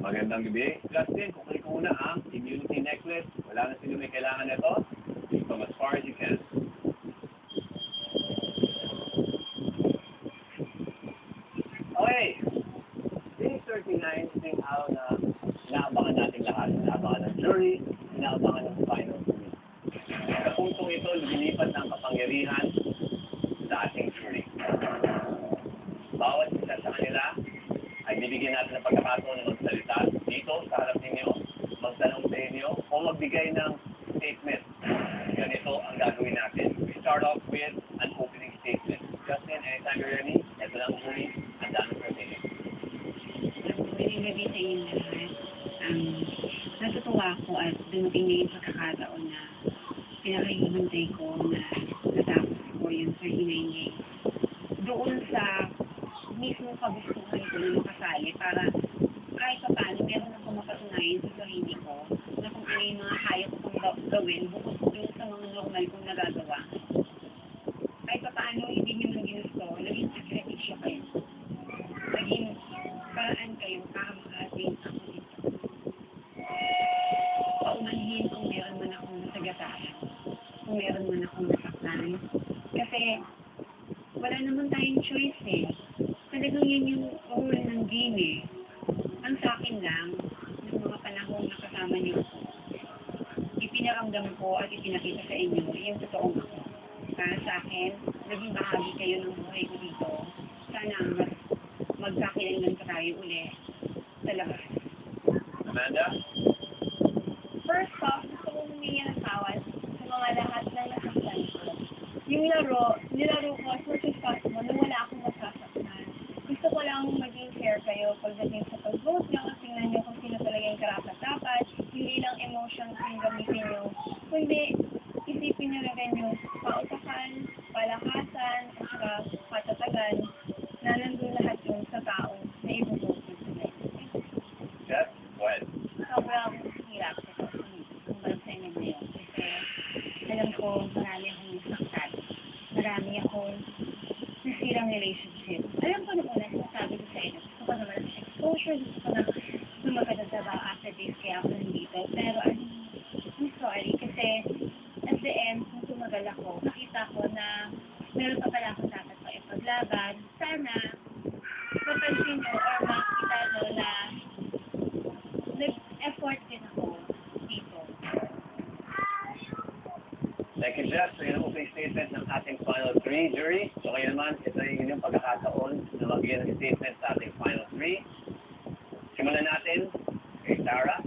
Magandang gabi. Justin, kukunin ko muna ang immunity necklace. Wala na sino may kailangan nito. Come as far as you can. Okay. Day 39, ito yung araw na inaabangan natin lahat. Inaabangan ng jury, inaabangan ng final jury. Sa puntong ito, lumilipat ng kapangyarihan sa ating jury. Bawat isa sa kanila ay bibigyan natin ng pagkakataon na magsalita dito sa harap ninyo, magtanong sa inyo, o magbigay ng statement. Ganito ang gagawin natin. We start off with an opening statement. Justin, anytime you're ready, ito lang jury, ang dami for taking. Magandang gabi sa inyo lahat. Natutuwa ako at dumating na yung pagkakataon na pinakahihintay ko na natapos ko yung 39 days. Doon sa mismo kagustuhan ko na makasali para kahit pa paano meron akong mapatunayan sa sarili ko na kung ano yung mga kaya ko pang gawin bukod doon sa mga normal kong nagagawa. Kahit pa paano hindi nyo man ginusto, naging sakripisyo kayo. Naging paraan kayo para makarating ako dito. Paumanhin kung meron man akong nasagataan, kung meron man akong nasaktan. Kasi wala naman tayong choice eh. Talagang yun yung rule ng game eh. Ang sa akin lang, ng mga panahon na kasama niyo ako, ipinaramdam ko at ipinakita sa inyo yung totoong ako. Para sa akin, naging bahagi kayo ng buhay ko dito. Sana magkakilangan pa tayo ulit sa labas. Amanda? First off, gusto kong humingi ng tawad sa mga lahat na nasaktan ko. Yung nilaro ko as much as possible na wala akong masasaktan. Gusto ko lang maging fair kayo pagdating sa pag-vote nyo, tingnan nyo kung sino talaga yung karapat-dapat, hindi lang emotions yung gamitin nyo, kundi isipin nyo rin yung pautakan, palakasan, at saka patatagan na nandun lahat yun sa taong na i-vote nyo today. Jeff? Go ahead. Sobrang hirap ito ang bansa niyo ngayon kasi alam ko marami akong nasaktan, marami akong nasirang relationship. Alam ko noon na sinasabi ko sa inyo, gusto ko naman ng exposure, gusto ko na magkatatrabaho after this kaya ako nandito. Pero I'm sorry kasi at the end, nung tumagal ako, nakita ko na meron pa pala akong dapat pa ipaglaban. Sana mapansin nyo or makita nyo na nag-effort din ako dito. Thank you, Jeff. So, yun ang opening statement ng ating final three, jury. So, kayo naman, ito yung inyong pagkakataon na magbigay ng statement sa ating final three. Simulan natin kay Sarah.